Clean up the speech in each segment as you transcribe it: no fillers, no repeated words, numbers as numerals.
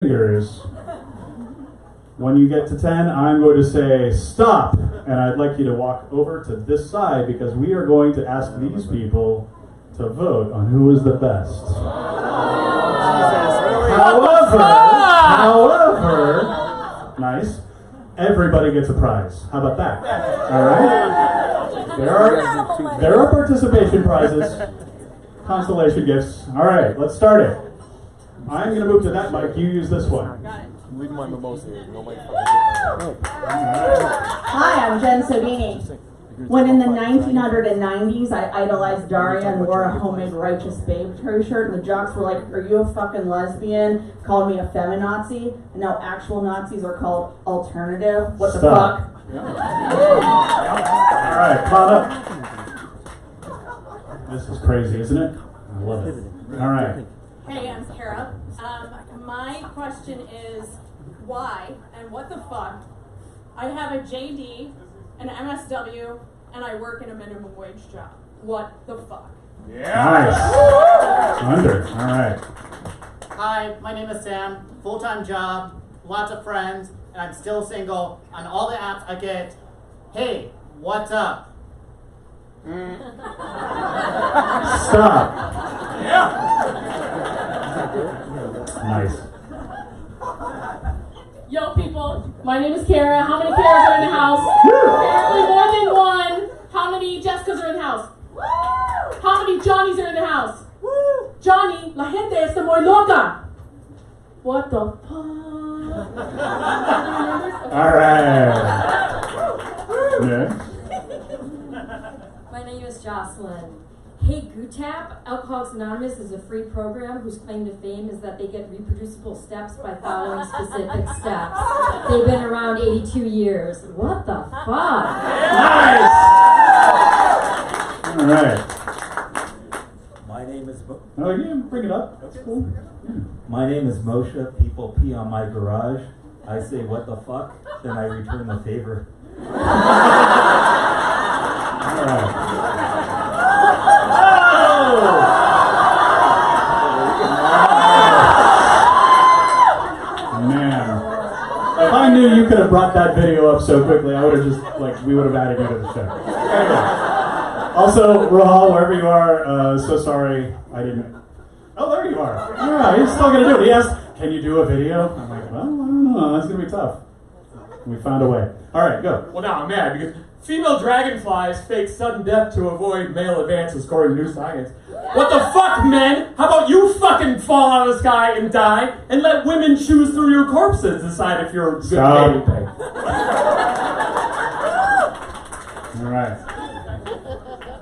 fingers. When you get to 10, I'm going to say stop, and I'd like you to walk over to this side because we are going to ask these people to vote on who is the best. However, nice, everybody gets a prize. How about that? All right? There are participation prizes, consolation gifts. All right, let's start it. I'm going to move to that mic. You use this one. Leave my mimosa here. Hi, I'm Jen Sabini. When in the 1990s, I idolized Daria and wore a homemade Righteous Babe shirt, and the jocks were like, "Are you a fucking lesbian?" Called me a feminazi, and now actual Nazis are called alternative. What the fuck? Yeah. All right, caught up. This is crazy, isn't it? I love it. All right. Hey, I'm Kara. My question is why and what the fuck? I have a JD, an MSW, and I work in a minimum wage job. What the fuck? Yeah. Nice. Under. All right. Hi, my name is Sam. Full-time job, lots of friends, and I'm still single. On all the apps I get, hey, what's up? Stop. Yeah. Nice. Yo, people, my name is Kara. How many Karas are in the house? Apparently more than one. How many Jessicas are in the house? How many Johnnies are in the house? Johnny, la gente está muy loca. What the fuck? All right. Next. My name is Jocelyn. Hey, GUTAP, Alcoholics Anonymous is a free program whose claim to fame is that they get reproducible steps by following specific steps. They've been around 82 years. What the fuck? Nice! All right. My name is Oh, yeah, bring it up. That's cool. My name is Moshe. People pee on my garage. I say what the fuck, then I return the favor. All right. Man, if I knew you could have brought that video up so quickly, I would have just, we would have added you to the show. Anyway. Also, Rahal, wherever you are, so sorry I didn't. Oh, there you are. Yeah, he's still going to do it. He asked, can you do a video? I'm like, well, I don't know. That's going to be tough. We found a way. All right, go. Well, now I'm mad because female dragonflies fake sudden death to avoid male advances according to new science. What the fuck, men? How about you fucking fall out of the sky and die and let women choose through your corpses decide if you're a good baby pig? All right.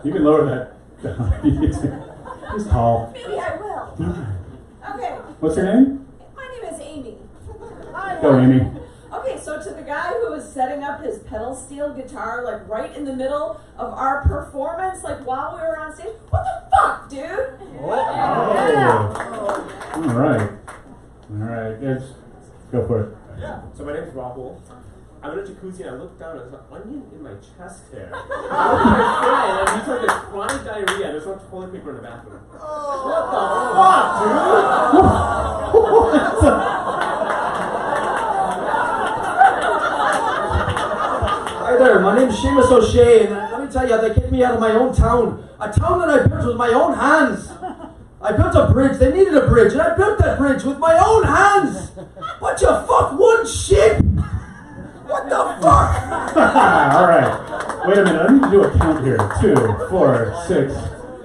You can lower that down. He's tall. Maybe I will. Okay. What's your name? My name is Amy. Go, Amy. Okay, so to the guy who was setting up his pedal steel guitar, right in the middle of our performance, while we were on stage, what the fuck, dude? Oh. All right. All right. Go for it. Yeah. So my name's Rahul. I'm in a jacuzzi and I looked down and there's an onion in my chest hair. And he's like this chronic diarrhea. There's no toilet paper in the bathroom. What the fuck, dude? Hi there, my name's Seamus O'Shea, and let me tell you, they kicked me out of my own town. A town that I built with my own hands. I built a bridge, they needed a bridge, and I built that bridge with my own hands. But you fuck one sheep. What the fuck? All right. Wait a minute, I need to do a count here. 2, 4, 6,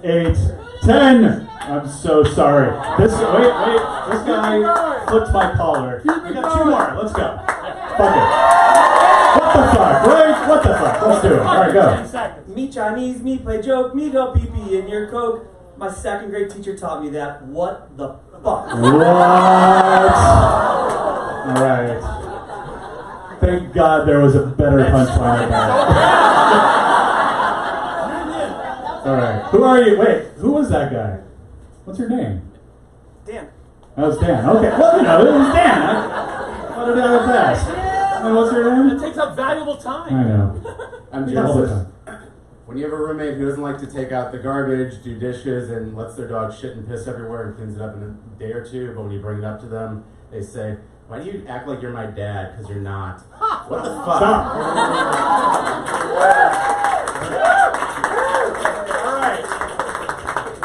8, 10. I'm so sorry. This guy flipped my collar. We got 2 more. Let's go. Fuck it. What the fuck, right? What the fuck? Let's do it. All right, go. Me Chinese, me play joke, me go pee-pee in your Coke. My second grade teacher taught me that. What the fuck? What? All right. Thank God there was a better punchline than that. All right. Who are you? Wait, who was that guy? What's your name? Dan. That was Dan. Okay. Well, it was Dan. How did I have fast? What's your name? It takes up valuable time. I know. I'm All the Joseph. time. When you have a roommate who doesn't like to take out the garbage, do dishes, and lets their dog shit and piss everywhere and cleans it up in a day or two, but when you bring it up to them, They say, why do you act like you're my dad? Because you're not. What the fuck? Stop. All right.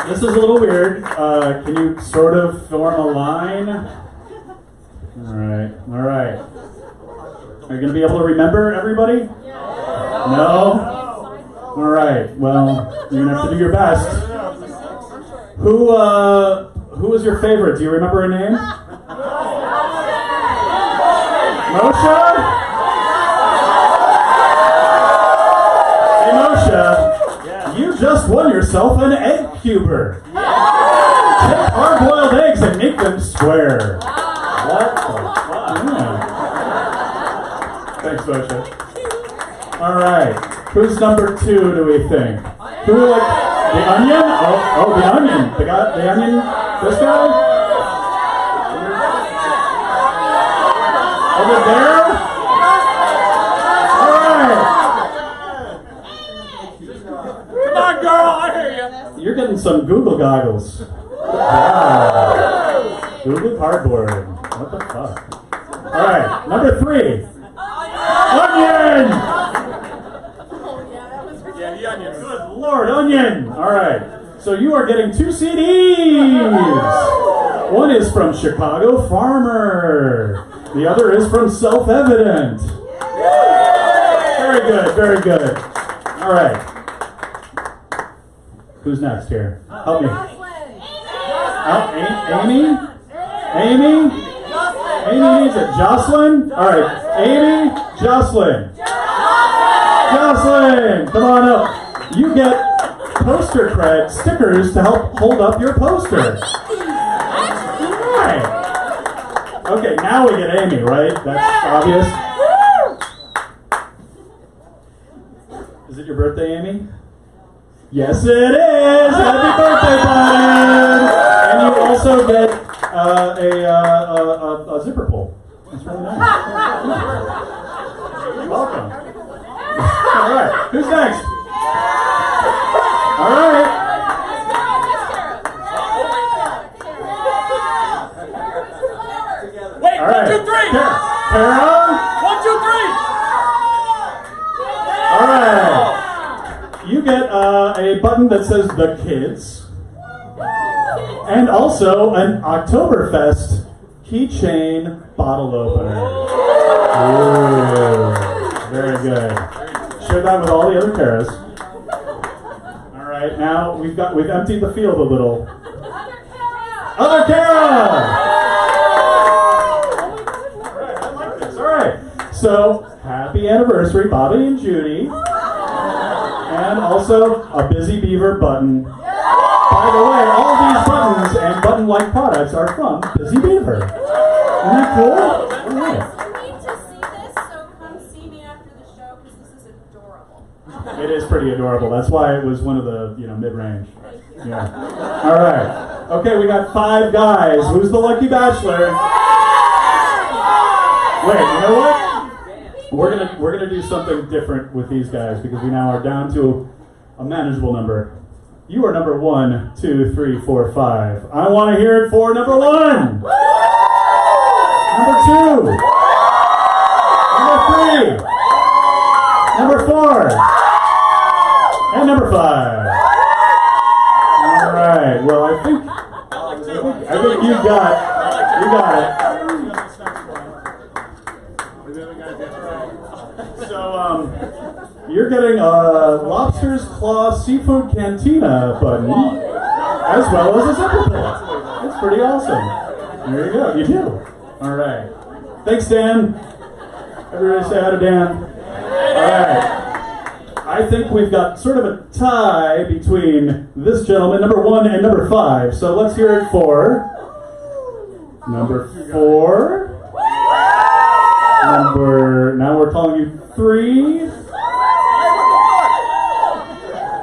This is a little weird. Can you sort of form a line? All right. All right. Are you going to be able to remember everybody? No? All right. Well, you're going to have to do your best. Who was your favorite? Do you remember her name? Moshe? Hey, Moshe, you just won yourself an egg cuber. Take hard-boiled eggs and make them square. What the fuck? Yeah. Thanks, Moshe. All right. Who's number 2, do we think? Who, like, the onion? Oh, the onion. The onion? This guy? Over there? All right. Come on, girl, I hear you. You're getting some Google goggles. Wow. Google cardboard. What the fuck? All right, number 3. Onion! Yeah, the onion. Good Lord, onion! All right, so you are getting 2 CDs. One is from Chicago Farmer. The other is from Self-Evident. Very good, very good. All right. Who's next here? Help me. Amy? Amy? Amy needs it. Jocelyn? All right. Amy, Jocelyn. Jocelyn, come on up. You get poster cred stickers to help hold up your poster. All right. Okay, now we get Amy, right? That's obvious. Is it your birthday, Amy? Yes, it is! Happy birthday, bud! And you also get a zipper pull. That's really nice. You're welcome. All right, who's next? All right. Wait, All right. 1, 2, 3. Kara? 1, 2, 3. All right. You get a button that says The Kids. And also an Oktoberfest keychain bottle opener. Ooh, very good. Share that with all the other Karas. All right, now we've emptied the field a little. Other Kara! Alright, I like this. Alright. So, happy anniversary, Bobby and Judy. And also a Busy Beaver button. By the way, all these buttons and button-like products are from Busy Beaver. Isn't that cool? All right. You need to see this, so come see me after the show because this is adorable. It is pretty adorable. That's why it was one of the, mid-range. Yeah. All right. Okay, we got 5 guys. Who's the lucky bachelor? Wait, you know what? We're gonna do something different with these guys because we now are down to a manageable number. You are number 1, 2, 3, 4, 5. I want to hear it for number 1. Number 2. Number 3. Number 4. And number 5. All right. Well, I think you got it. So, you're getting a Lobster's Claw Seafood Cantina button, as well as a zipper pull. That's pretty awesome. There you go. You do. All right. Thanks, Dan. Everybody say hi to Dan. All right. I think we've got sort of a tie between this gentleman, number 1, and number 5. So let's hear it for number 4. Now we're calling you 3.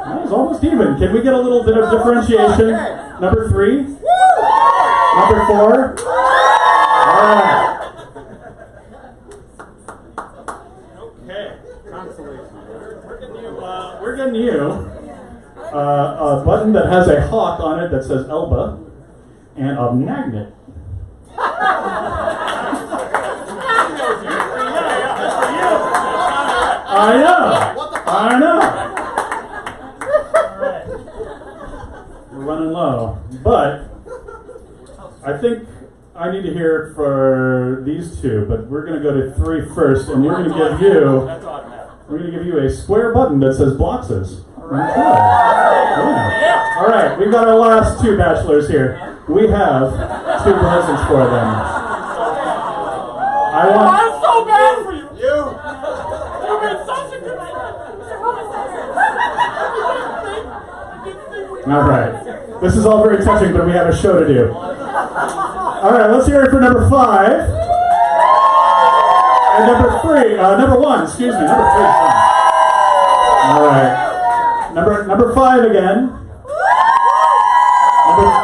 That was almost even. Can we get a little bit of differentiation? Number 3. Number 4. All right. Okay. We're getting you a button that has a hawk on it that says Elba and a magnet. I know. What the fuck? I know. We're running low, but I think I need to hear it for these two. But we're going to go to 3 first, and we're going to give you. That's automatic. We're going to give you a square button that says Bloxes. Yeah. All right, we've got our last 2 bachelors here. We have 2 presents for them. I want. I'm so bad for you. You. You've been such a good friend. All right, this is all very touching, but we have a show to do. All right, let's hear it for number 5 and number 3. Number 1, excuse me, number 3. All right. Number 5 again.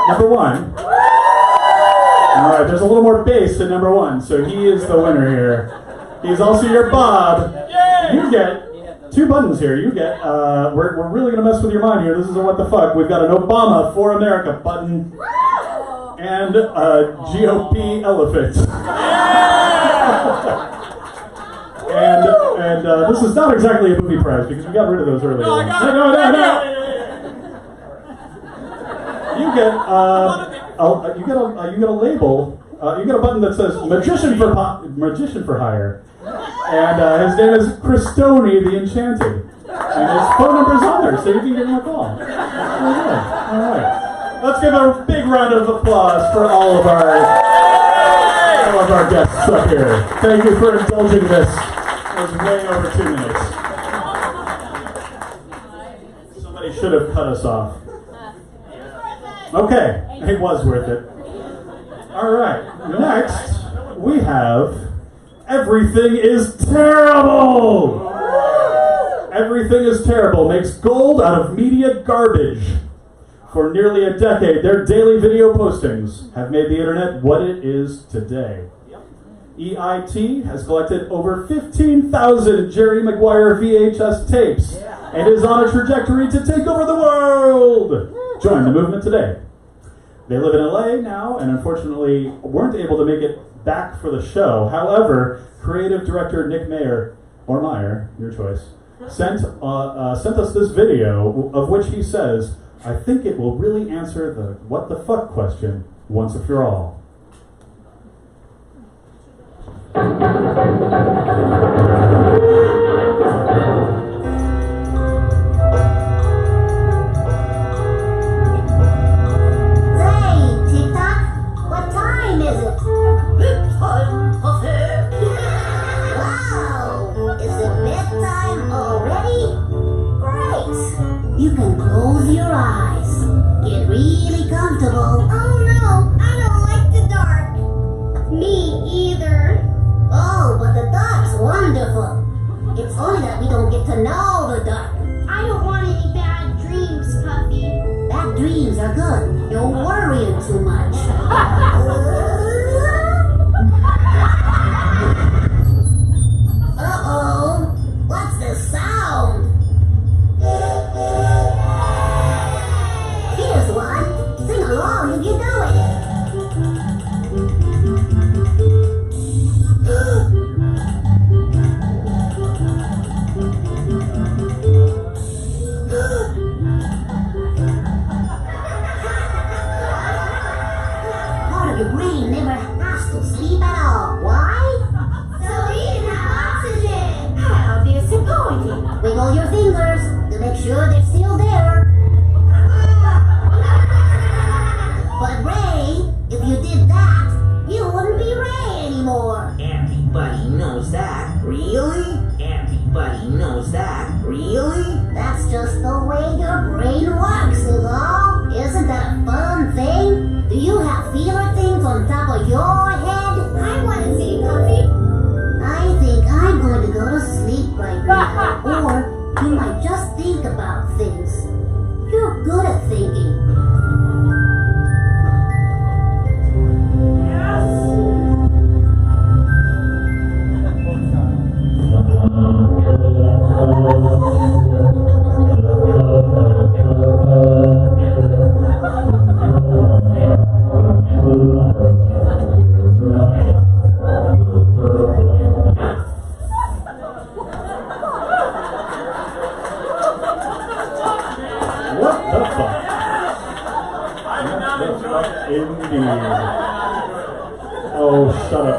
Number 1. All right, there's a little more bass in number 1, so he is the winner here. He's also your Bob. You get 2 buttons here. You get. We're really gonna mess with your mind here. This is a what the fuck. We've got an Obama for America button and a GOP elephant. And this is not exactly a movie prize because we got rid of those earlier. No, I got it. No. You get you get a label. You get a button that says magician for hire, and his name is Christoni the Enchanted, and his phone number's on there, so you can give him a call. All right. Let's give a big round of applause for all of our guests up here. Thank you for indulging this. It was way over 2 minutes. Somebody should have cut us off. Okay, it was worth it. All right, next we have Everything is Terrible. Everything is Terrible makes gold out of media garbage. For nearly a decade, their daily video postings have made the internet what it is today. EIT has collected over 15,000 Jerry Maguire VHS tapes and is on a trajectory to take over the world. Join the movement today. They live in LA now and unfortunately weren't able to make it back for the show. However, creative director Nick Meyer, your choice, sent us this video of which he says, I think it will really answer the what the fuck question once and for all. You can close your eyes. Get really comfortable. Oh no, I don't like the dark. Me either. Oh, but the dark's wonderful. It's only that we don't get to know the dark. I don't want any bad dreams, Puffy. Bad dreams are good. You're worrying too much. Uh-oh. What's the sound? Here's one. Sing along if you know it. Part of your brain never has to sleep at all. Why? So we can have oxygen. How disappointing. Wiggle your fingers to make sure they're still there. But Ray, if you did that, you wouldn't be Ray anymore. Everybody knows that. Really? Everybody knows that. Really? That's just the way your brain works, is all. Isn't that a fun thing? Do you have feeler things on top of your head? I want to see, Puffy. I think I'm going to go to sleep right now. Or you might just think about things. You're good at thinking.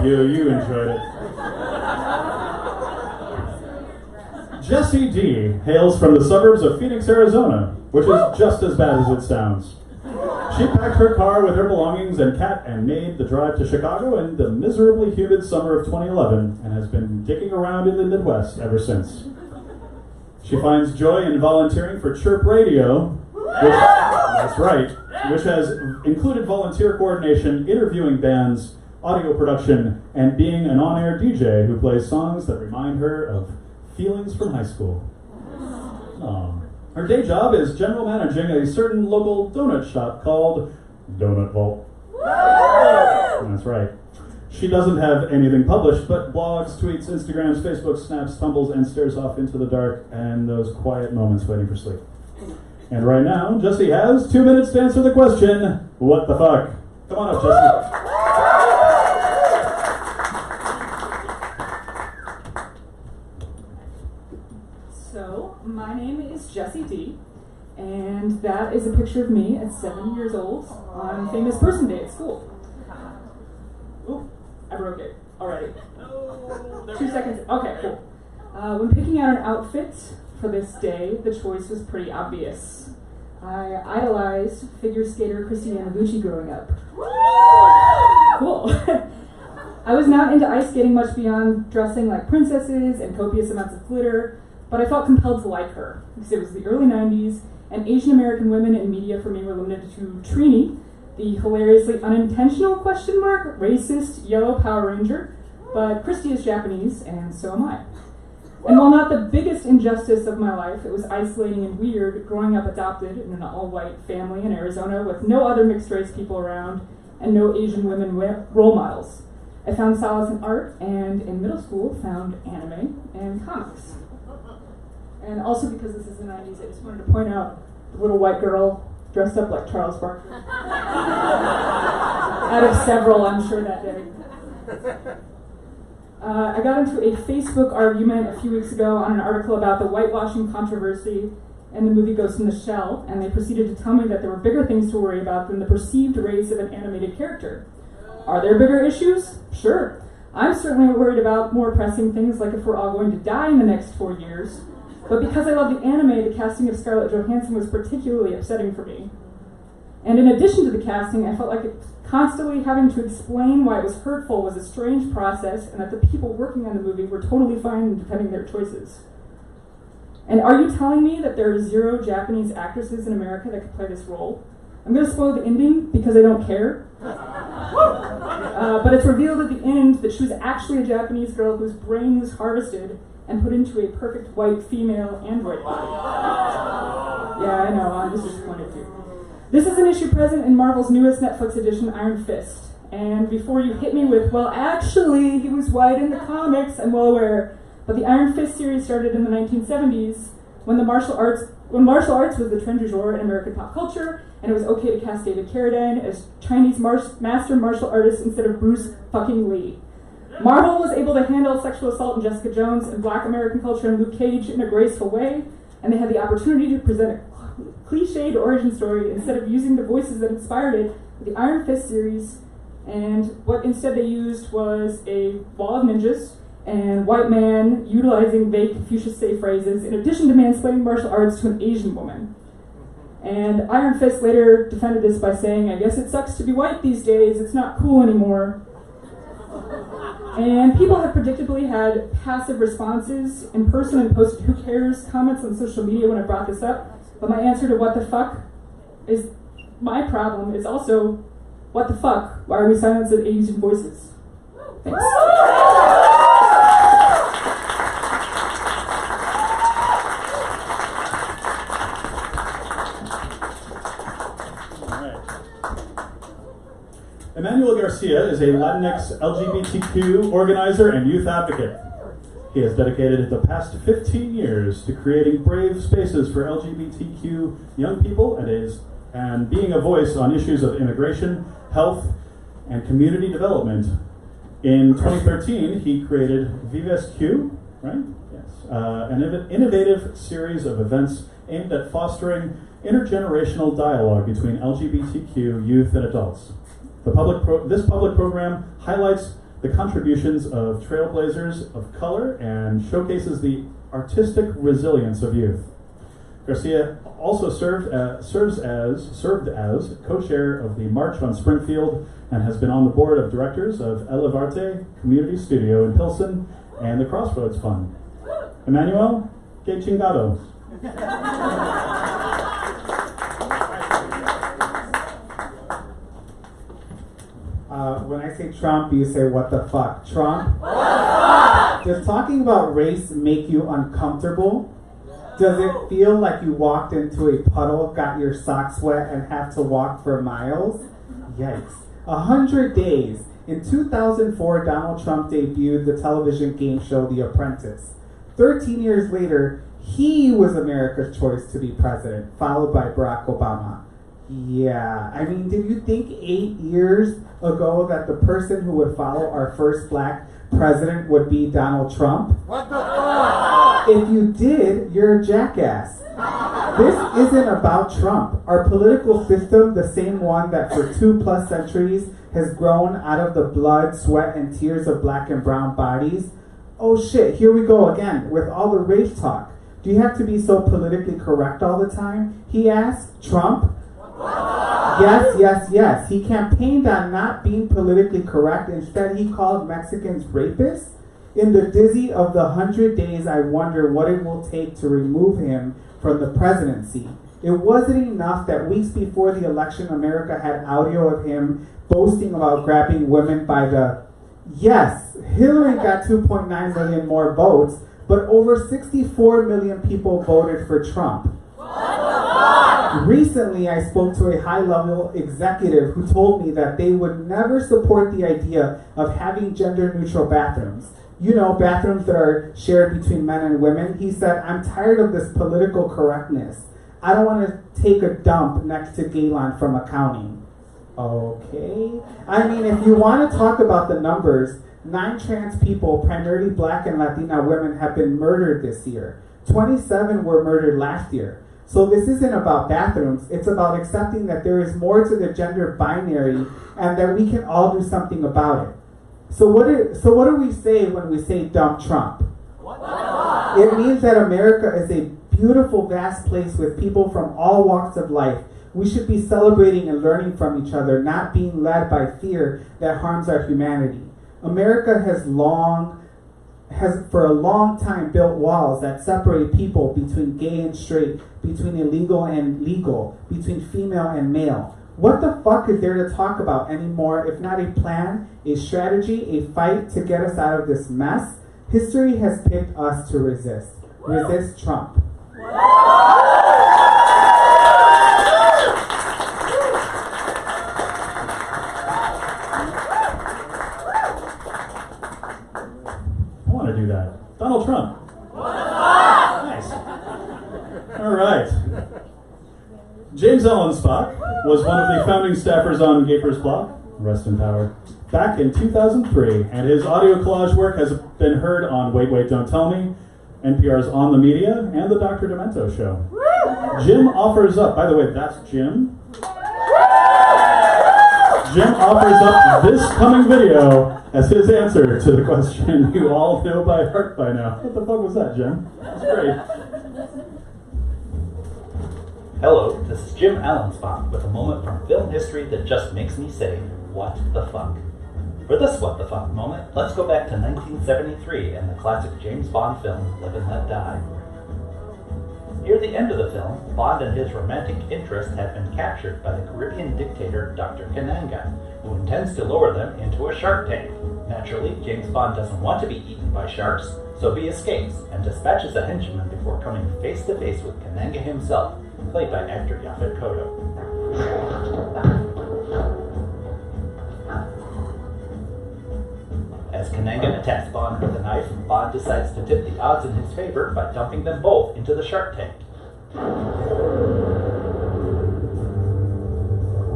help you. You enjoyed it. Jessi D hails from the suburbs of Phoenix, Arizona, which is just as bad as it sounds. She packed her car with her belongings and cat and made the drive to Chicago in the miserably humid summer of 2011 and has been dicking around in the Midwest ever since. She finds joy in volunteering for Chirp Radio, that's right, which has included volunteer coordination, interviewing bands, audio production, and being an on-air DJ who plays songs that remind her of feelings from high school. Aww. Her day job is general managing a certain local donut shop called Donut Vault. That's right. She doesn't have anything published, but blogs, tweets, Instagrams, Facebook, snaps, tumbles, and stares off into the dark and those quiet moments waiting for sleep. And right now, Jessi has 2 minutes to answer the question, what the fuck? Come on up, Jessi. So, my name is Jessi D, and that is a picture of me at 7 years old on Famous Person Day at school. Oop, I broke it already. 2 seconds. Okay, cool. When picking out an outfit for this day, the choice was pretty obvious. I idolized figure skater Christina Noguchi growing up. Cool. I was not into ice skating much beyond dressing like princesses and copious amounts of glitter, but I felt compelled to like her, because it was the early 90s, and Asian American women in media for me were limited to Trini, the hilariously unintentional racist yellow Power Ranger, but Christy is Japanese, and so am I. And while not the biggest injustice of my life, it was isolating and weird growing up adopted in an all-white family in Arizona with no other mixed-race people around and no Asian women role models. I found solace in art, and in middle school found anime and comics. And also because this is the 90s, I just wanted to point out the little white girl dressed up like Charles Barkley. Out of several, I'm sure, that day. I got into a Facebook argument a few weeks ago on an article about the whitewashing controversy and the movie Ghost in the Shell, and they proceeded to tell me that there were bigger things to worry about than the perceived race of an animated character. Are there bigger issues? Sure. I'm certainly worried about more pressing things like if we're all going to die in the next 4 years. But because I love the anime, the casting of Scarlett Johansson was particularly upsetting for me. And in addition to the casting, I felt like constantly having to explain why it was hurtful was a strange process, and that the people working on the movie were totally fine in defending their choices. And are you telling me that there are 0 Japanese actresses in America that could play this role? I'm going to spoil the ending because I don't care. But it's revealed at the end that she was actually a Japanese girl whose brain was harvested and put into a perfect white female android body. Yeah, I know, I'm just disappointed too. This is an issue present in Marvel's newest Netflix edition, Iron Fist. And before you hit me with, well, actually, he was white in the comics, I'm well aware. But the Iron Fist series started in the 1970s when martial arts was the trend du jour in American pop culture, and it was okay to cast David Carradine as Chinese master martial artist instead of Bruce fucking Lee. Marvel was able to handle sexual assault in Jessica Jones and Black American culture in Luke Cage in a graceful way, and they had the opportunity to present a cliched origin story instead of using the voices that inspired it with the Iron Fist series, and what instead they used was a wall of ninjas and white man utilizing vague Confucius-say phrases in addition to mansplaining martial arts to an Asian woman. And Iron Fist later defended this by saying, I guess it sucks to be white these days, it's not cool anymore. And people have predictably had passive responses in person and posted who cares comments on social media when I brought this up. But my answer to what the fuck is my problem is also, what the fuck? Why are we silencing Asian voices? Thanks. Emmanuel Garcia is a Latinx LGBTQ organizer and youth advocate. He has dedicated the past 15 years to creating brave spaces for LGBTQ young people and being a voice on issues of immigration, health, and community development. In 2013, he created Vives Q, right? Yes. An innovative series of events aimed at fostering intergenerational dialogue between LGBTQ youth and adults. This public program highlights the contributions of trailblazers of color and showcases the artistic resilience of youth. Garcia also served as co-chair of the March on Springfield and has been on the board of directors of Elevarte Community Studio in Pilsen and the Crossroads Fund. Emmanuel, que chingados. When I say Trump, you say what the fuck? Trump? What the fuck? Does talking about race make you uncomfortable? Does it feel like you walked into a puddle, got your socks wet, and have to walk for miles? Yikes. 100 days. In 2004, Donald Trump debuted the television game show The Apprentice. 13 years later, he was America's choice to be president, followed by Barack Obama. Yeah, I mean, did you think 8 years ago that the person who would follow our first black president would be Donald Trump? What the fuck? If you did, you're a jackass. This isn't about Trump. Our political system, the same one that for 2+ centuries has grown out of the blood, sweat, and tears of black and brown bodies. Oh shit, here we go again with all the race talk. Do you have to be so politically correct all the time? He asked. Trump? Yes. He campaigned on not being politically correct. Instead, he called Mexicans rapists. In the dizzy of the 100 days, I wonder what it will take to remove him from the presidency. It wasn't enough that weeks before the election, America had audio of him boasting about grabbing women by the... Yes, Hillary got 2.9 million more votes, but over 64 million people voted for Trump. Recently, I spoke to a high-level executive who told me that they would never support the idea of having gender-neutral bathrooms. You know, bathrooms that are shared between men and women. He said, I'm tired of this political correctness. I don't want to take a dump next to Galen from accounting. Okay. I mean, if you want to talk about the numbers, 9 trans people, primarily black and Latina women, have been murdered this year. 27 were murdered last year. So this isn't about bathrooms, it's about accepting that there is more to the gender binary and that we can all do something about it. So what do we say when we say dump Trump? It means that America is a beautiful, vast place with people from all walks of life. We should be celebrating and learning from each other, not being led by fear that harms our humanity. America has for a long time built walls that separate people between gay and straight, between illegal and legal, between female and male. What the fuck is there to talk about anymore if not a plan, a strategy, a fight to get us out of this mess? History has picked us to resist. Resist Trump. I want to do that. Donald Trump. Nice. All right. James Allenspach was one of the founding staffers on Gapers Block, rest in power, back in 2003, and his audio collage work has been heard on Wait, Wait, Don't Tell Me, NPR's On the Media, and the Dr. Demento Show. Jim offers up, by the way, that's Jim. Jim offers up this coming video as his answer to the question you all know by heart by now. What the fuck was that, Jim? That's great. Hello, this is Jim Allenspach with a moment from film history that just makes me say, what the fuck? For this what the fuck moment, let's go back to 1973 and the classic James Bond film, Live and Let Die. Near the end of the film, Bond and his romantic interest have been captured by the Caribbean dictator Dr. Kananga, who intends to lower them into a shark tank. Naturally, James Bond doesn't want to be eaten by sharks, so he escapes and dispatches a henchman before coming face to face with Kananga himself, played by actor Yaphet Kotto. As Kananga attacks Bond with a knife, Bond decides to tip the odds in his favor by dumping them both into the shark tank.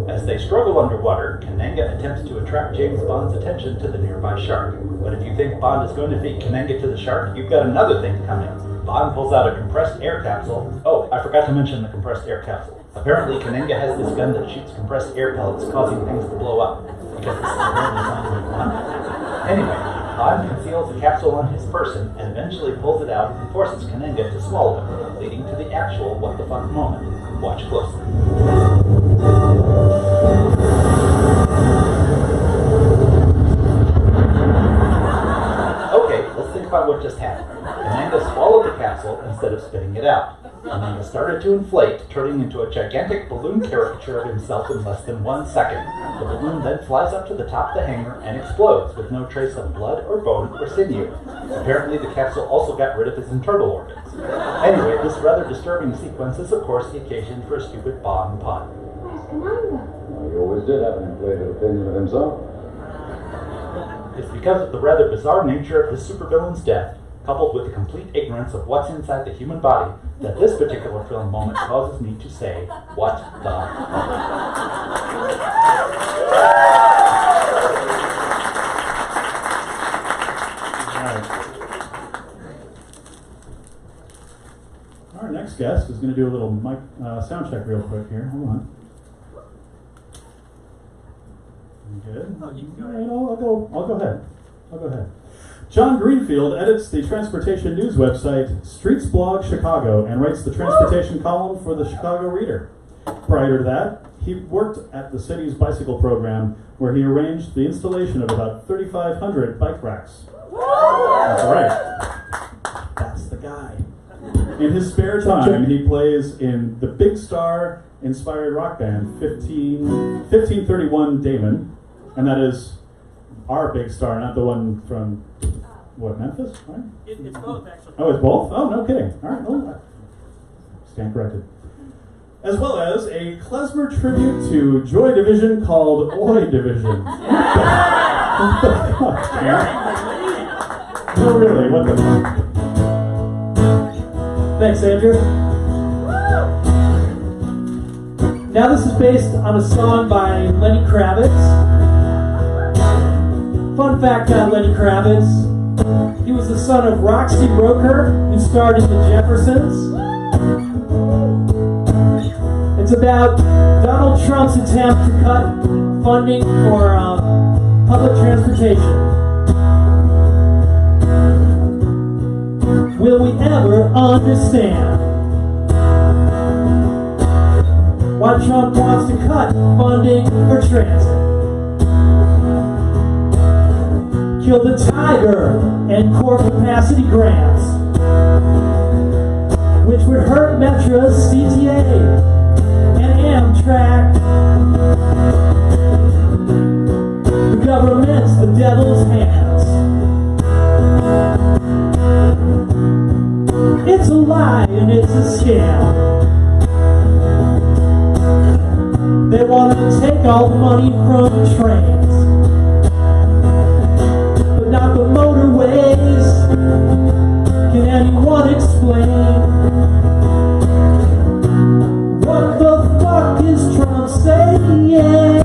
As they struggle underwater, Kananga attempts to attract James Bond's attention to the nearby shark. But if you think Bond is going to feed Kananga to the shark, you've got another thing coming. Bond pulls out a compressed air capsule. Oh, I forgot to mention the compressed air capsule. Apparently, Kananga has this gun that shoots compressed air pellets, causing things to blow up. Because this is apparently not Anyway, Bond conceals the capsule on his person and eventually pulls it out and forces Kananga to swallow it, leading to the actual what the fuck moment. Watch closely. Okay, let's think about what just happened. Kananga swallowed the capsule instead of spitting it out. Kananga started to inflate, turning into a gigantic balloon caricature of himself in less than 1 second. The balloon then flies up to the top of the hangar and explodes with no trace of blood or bone or sinew. Apparently the capsule also got rid of his internal organs. Anyway, this rather disturbing sequence is of course the occasion for a stupid Bond pun. Well, he always did have an inflated opinion of himself. It's because of the rather bizarre nature of this supervillain's death, coupled with the complete ignorance of what's inside the human body, that this particular film moment causes me to say, what the fuck? Our next guest is going to do a little mic sound check real quick here. Hold on. You good? Oh, you can go ahead. I'll go ahead. John Greenfield edits the transportation news website Streets Blog Chicago and writes the transportation column for the Chicago Reader. Prior to that, he worked at the city's bicycle program where he arranged the installation of about 3,500 bike racks. That's right. That's the guy. In his spare time, he plays in the Big Star inspired rock band 1531 Damon, and that is our Big Star, not the one from Memphis, right? It's both, actually. Oh, it's both? Oh, no kidding. All right, well, stand corrected. As well as a klezmer tribute to Joy Division called Oi Division. What the fuck, man? No, really, what the fuck? Thanks, Andrew. Now this is based on a song by Lenny Kravitz. Fun fact about Lenny Kravitz. He was the son of Roxy Roker, who starred in The Jeffersons. It's about Donald Trump's attempt to cut funding for public transportation. Will we ever understand why Trump wants to cut funding for transit? Kill the tiger and core capacity grants, which would hurt Metro's CTA and Amtrak. The government's the devil's hands. It's a lie and it's a scam. They want to take all the money from trains, but not the motorways. Can anyone explain what the fuck is Trump saying?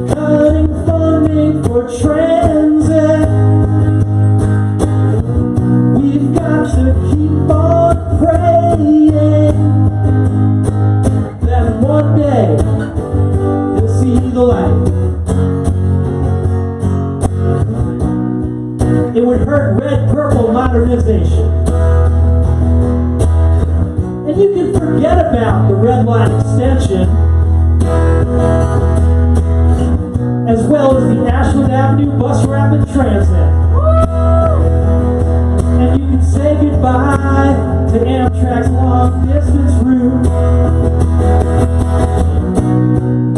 Cutting funding for transit. We've got to keep on praying that one day you'll see the light. It would hurt red-purple modernization. And you can forget about the red line extension, as well as the Ashland Avenue bus rapid transit. And you can say goodbye to Amtrak's long-distance route.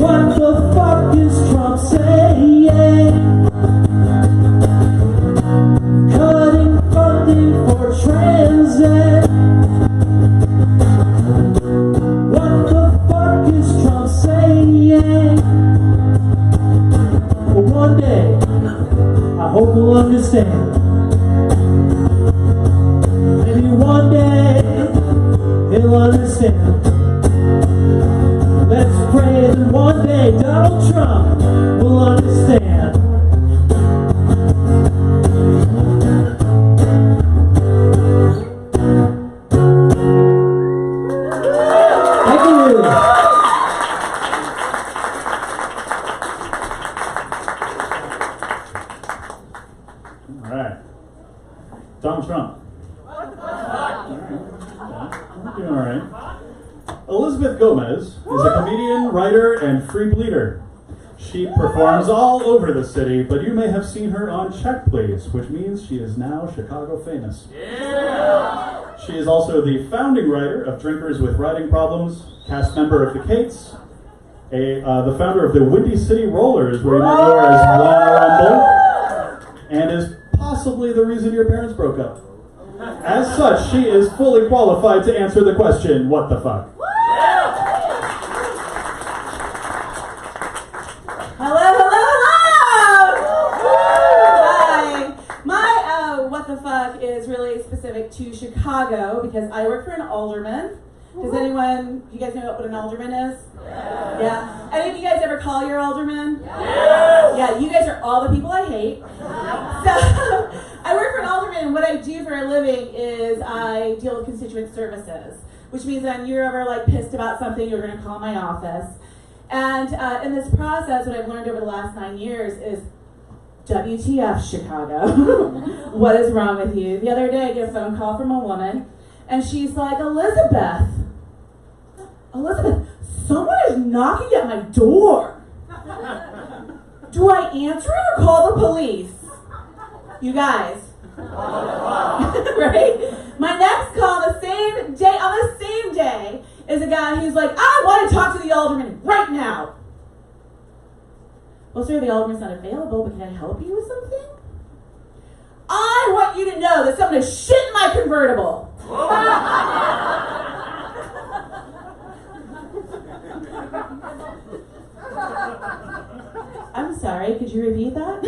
What the fuck is Trump saying? Cutting funding for transit. What the fuck is Trump saying? Well, one day, I hope we'll understand. Maybe one day, he'll understand. Let's pray that one day Donald Trump will understand. Thank you. Donald Trump. Doing all right. Elizabeth Gomez is a comedian, writer, and free bleeder. She performs all over the city, but you may have seen her on Check Please, which means she is now Chicago famous. Yeah! She is also the founding writer of Drinkers with Writing Problems, cast member of the Cates, the founder of the Windy City Rollers, where you might know her as Lana Rumble, and is possibly the reason your parents broke up. As such, she is fully qualified to answer the question, what the fuck? Hello. Hi. My what the fuck is really specific to Chicago because I work for an alderman. Does anyone, you guys know what an alderman is? Yeah. Any of you guys ever call your alderman? Yeah, you guys are all the people I hate. So, I work for an alderman, and what I do for a living is I deal with constituent services, which means that when you're ever like pissed about something, you're going to call my office. And in this process, what I've learned over the last 9 years is WTF, Chicago. What is wrong with you? The other day, I get a phone call from a woman, and she's like, Elizabeth, someone is knocking at my door. Do I answer it or call the police? You guys. Right? My next call on the same day, is a guy who's like, I want to talk to the alderman right now. Well, sir, the alderman's not available, but can I help you with something? I want you to know that someone has shit in my convertible. I'm sorry, could you repeat that?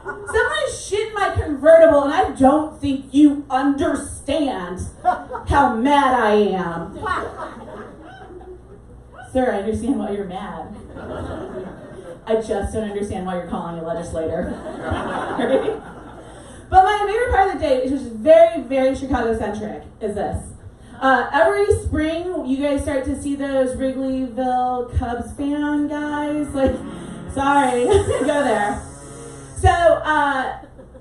Someone has shit in my convertible, and I don't think you understand how mad I am. Sir, I understand why you're mad. I just don't understand why you're calling a legislator. Right? But my favorite part of the day, which is very, very Chicago-centric, is this. Every spring, you guys start to see those Wrigleyville Cubs fan guys. Like, sorry, go there. So,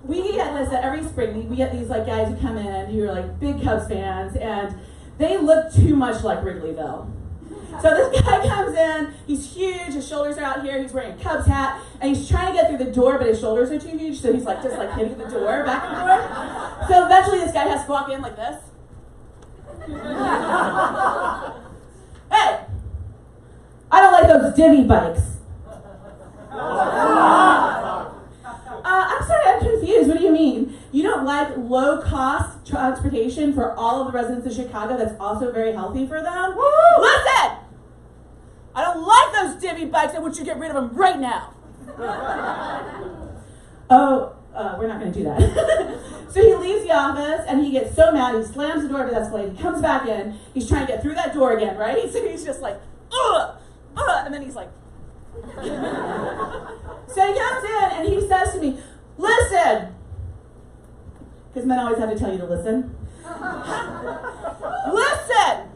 we get this every spring. We get these like guys who come in who are like big Cubs fans, and they look too much like Wrigleyville. So this guy comes in, he's huge, his shoulders are out here, he's wearing a Cubs hat, and he's trying to get through the door, but his shoulders are too huge, so he's like just like hitting the door, back and forth. So eventually this guy has to walk in like this. Hey! I don't like those divvy bikes. I'm sorry, I'm confused. What do you mean? You don't like low-cost transportation for all of the residents of Chicago that's also very healthy for them? Woo! Listen! I don't like those divvy bikes. I want you to get rid of them right now. We're not going to do that. So he leaves the office, and he gets so mad, he slams the door to the escalator, he comes back in, he's trying to get through that door again, right? So he's just like, and then he's like, so he comes in, and he says to me, listen, because men always have to tell you to listen. Listen,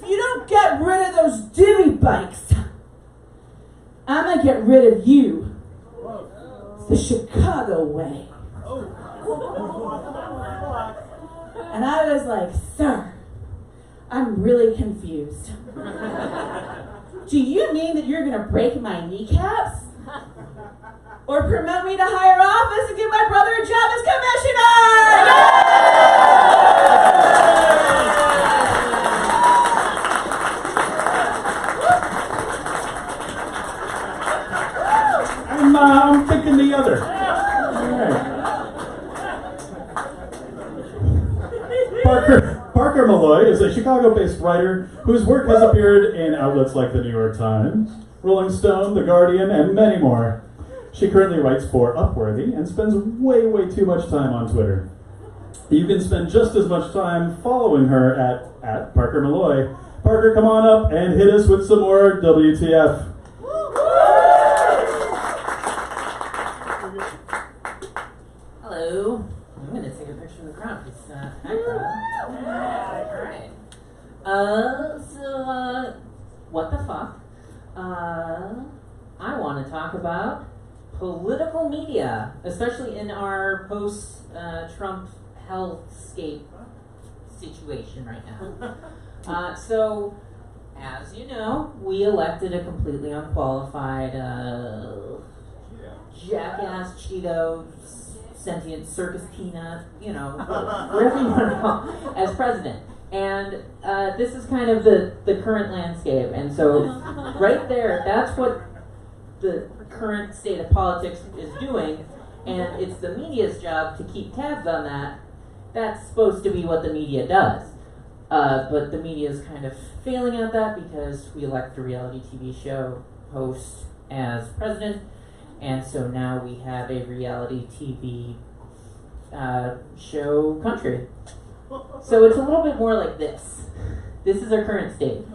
if you don't get rid of those divvy bikes, I'm going to get rid of you. The Chicago way. And I was like, sir, I'm really confused. Do you mean that you're going to break my kneecaps? Or promote me to higher office and give my brother a job as commissioner? I'm thinking the other. Parker Molloy is a Chicago-based writer whose work has appeared in outlets like the New York Times, Rolling Stone, The Guardian, and many more. She currently writes for Upworthy and spends way, way too much time on Twitter. You can spend just as much time following her at Parker Molloy. Parker, come on up and hit us with some more WTF. Hello. I'm going to take a picture of the crowd. Hi, crowd. Alright. What the fuck? I want to talk about political media, especially in our post-Trump healthscape situation right now. So, as you know, we elected a completely unqualified jackass Cheeto sentient circus peanut, whatever you want to call, as president. And this is kind of the current landscape. And so right there, that's what the current state of politics is doing. And it's the media's job to keep tabs on that. That's supposed to be what the media does. But the media is kind of failing at that because we elect a reality TV show host as president. And so now we have a reality TV show country. So it's a little bit more like this. This is our current state.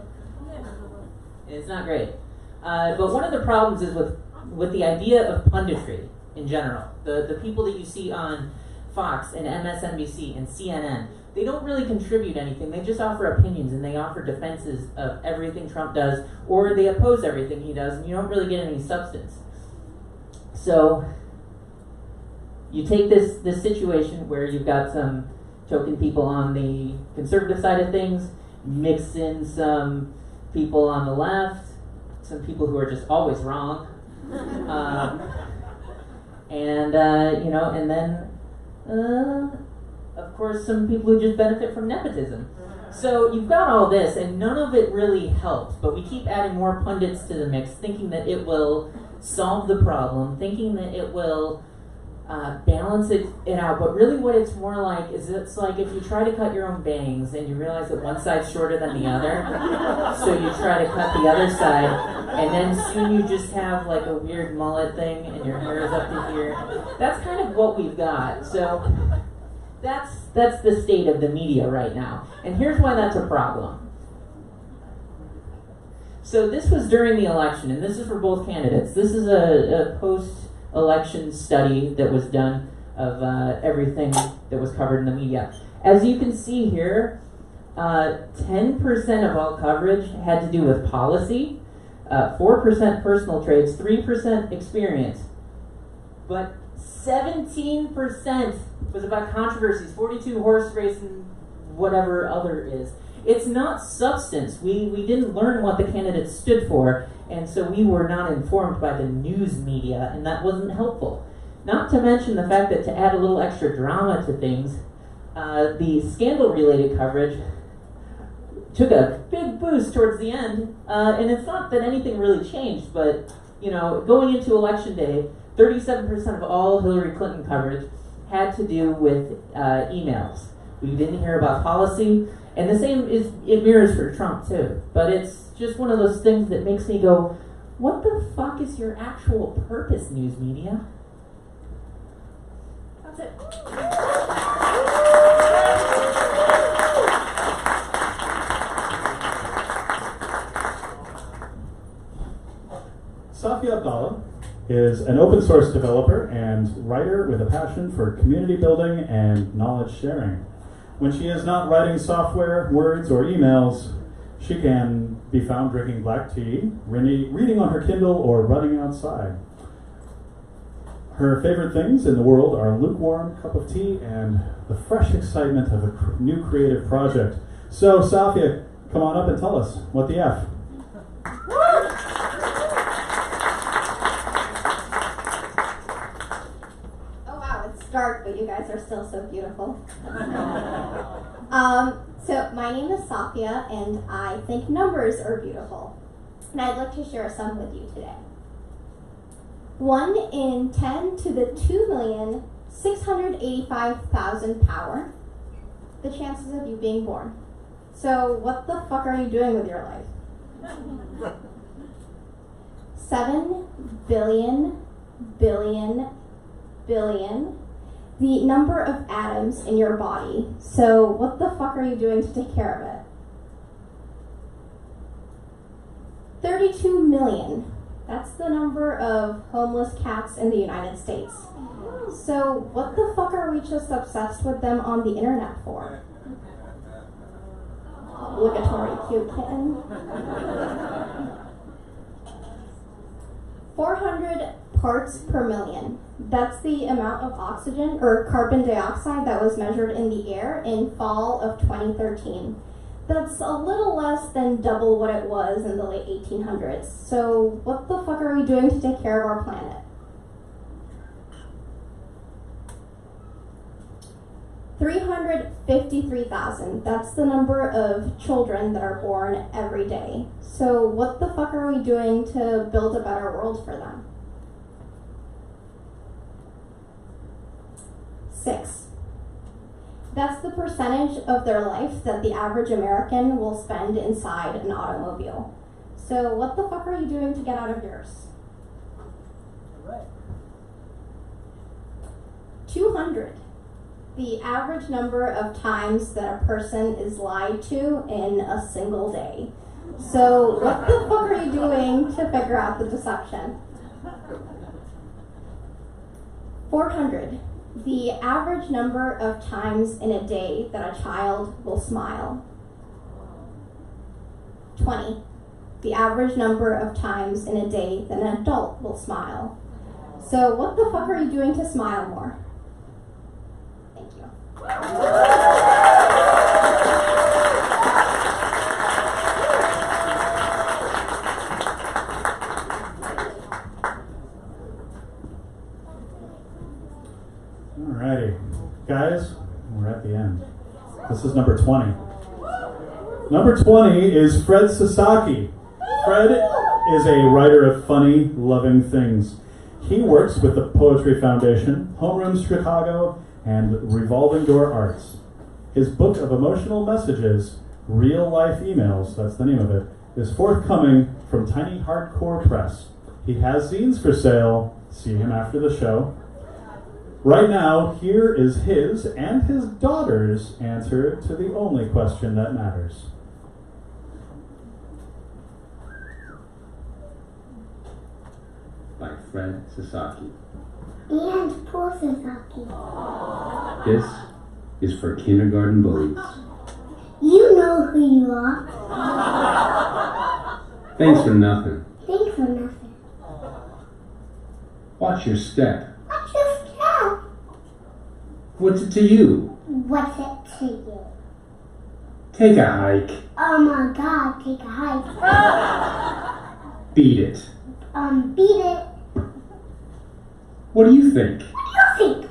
It's not great. But one of the problems is with the idea of punditry in general. The people that you see on Fox and MSNBC and CNN, they don't really contribute anything. They just offer opinions and they offer defenses of everything Trump does, or they oppose everything he does, and you don't really get any substance. So you take this situation where you've got some token people on the conservative side of things, mix in some people on the left, some people who are just always wrong, and then of course some people who just benefit from nepotism. So you've got all this, and none of it really helps, but we keep adding more pundits to the mix, thinking that it will solve the problem, thinking that it will balance it out. But really what it's more like is it's like if you try to cut your own bangs and you realize that one side's shorter than the other, so you try to cut the other side, and then soon you just have like a weird mullet thing and your hair is up to here. That's kind of what we've got. So that's the state of the media right now. And here's why that's a problem. So this was during the election, and this is for both candidates. This is a post-election study that was done of everything that was covered in the media. As you can see here, 10% of all coverage had to do with policy, 4% personal traits, 3% experience, but 17% was about controversies, 42 horse racing, whatever other is. It's not substance. We didn't learn what the candidates stood for, and so we were not informed by the news media, and that wasn't helpful. Not to mention the fact that to add a little extra drama to things, the scandal-related coverage took a big boost towards the end, and it's not that anything really changed, but going into Election Day, 37% of all Hillary Clinton coverage had to do with emails. We didn't hear about policy. And the same it mirrors for Trump too. But it's just one of those things that makes me go, what the fuck is your actual purpose, news media? That's it. Safia Abdalla is an open source developer and writer with a passion for community building and knowledge sharing. When she is not writing software, words, or emails, she can be found drinking black tea, reading on her Kindle, or running outside. Her favorite things in the world are a lukewarm cup of tea and the fresh excitement of a new creative project. So, Safia, come on up and tell us, what the F? Dark, but you guys are still so beautiful. So my name is Safia, and I think numbers are beautiful. And I'd like to share some with you today. 1 in 10 to the 2,685,000 power, the chances of you being born. So what the fuck are you doing with your life? 7 billion, billion, the number of atoms in your body. So what the fuck are you doing to take care of it? 32 million. That's the number of homeless cats in the United States. So what the fuck are we just obsessed with them on the internet for? Obligatory cute kitten. 400 parts per million. That's the amount of oxygen or carbon dioxide that was measured in the air in fall of 2013. That's a little less than double what it was in the late 1800s. So what the fuck are we doing to take care of our planet? 353,000. That's the number of children that are born every day. So what the fuck are we doing to build a better world for them? 6. That's the percentage of their life that the average American will spend inside an automobile. So what the fuck are you doing to get out of yours? 200. The average number of times that a person is lied to in a single day. So what the fuck are you doing to figure out the deception? 400. The average number of times in a day that a child will smile. 20. The average number of times in a day that an adult will smile. So what the fuck are you doing to smile more? Thank you. Alrighty, guys, we're at the end. This is number 20. Number 20 is Fred Sasaki. Fred is a writer of funny, loving things. He works with the Poetry Foundation, Homerooms Chicago, and Revolving Door Arts. His book of emotional messages, Real Life Emails, that's the name of it, is forthcoming from Tiny Hardcore Press. He has zines for sale. See him after the show. Right now, here is his and his daughter's answer to the only question that matters. By Fred Sasaki. And poor Sasaki. This is for kindergarten bullies. You know who you are. Thanks for nothing. Thanks for nothing. Watch your step. What's your step? What's it to you? What's it to you? Take a hike. Oh my god, take a hike. Beat it. Beat it. What do you think? What do you think?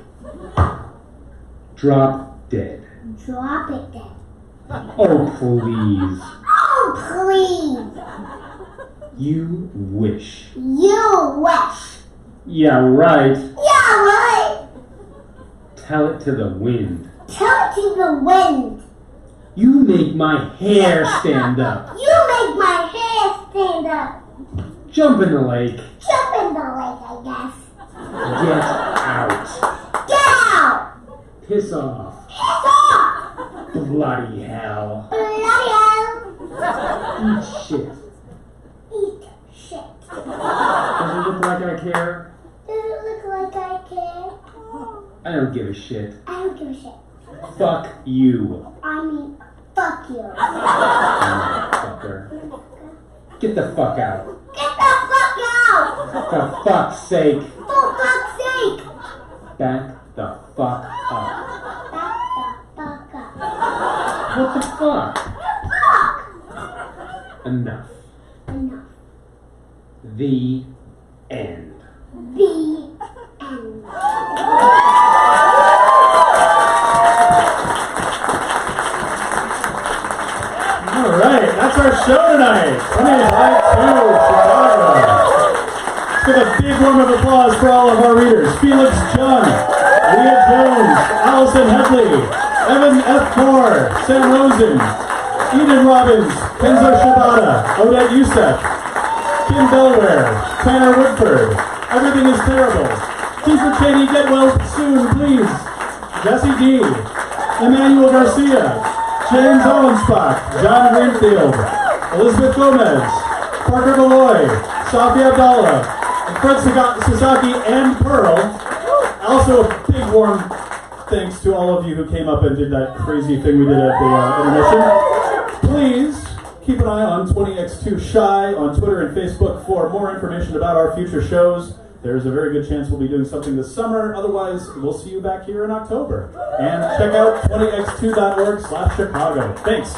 Drop dead. Drop it then. Oh, please. Oh, please. You wish. You wish. Yeah, right. Yeah, right. Tell it to the wind. Tell it to the wind. You make my hair stand up. You make my hair stand up. Jump in the lake. Jump in the lake, I guess. Get out. Get out. Piss off. Piss off. Bloody hell. Bloody hell. Eat shit. Eat shit. Does it look like I care? Does it look like I care? I don't give a shit. I don't give a shit. Fuck you. I mean, fuck you. Motherfucker. Get the fuck out. Get the fuck out. For fuck's sake. For fuck's sake. Back the fuck up. Back the fuck up. What the fuck? Fuck. Enough. Enough. The end. The end. All right, that's our show tonight. 2022 Chicago. Let's give a big round of applause for all of our readers. Felix Jung, Leah Jones, Allison Headley, Evan F. Moore, Sam Rosen, Eden Robbins, Kenzo Shibata, Odette Youssef, Kim Delaware, Tanner Woodford. Everything is terrible. Keith Cheney, get well soon, please. Jessi D, Emmanuel Garcia, James Allenspach, John Greenfield, Elizabeth Gomez, Parker Molloy, Safia Abdalla, and Fred Sasaki and Pearl. Also a big warm thanks to all of you who came up and did that crazy thing we did at the intermission. Please keep an eye on 20x2 Shy on Twitter and Facebook for more information about our future shows. there's a very good chance we'll be doing something this summer. Otherwise, we'll see you back here in October. And check out 20x2.org/Chicago. Thanks.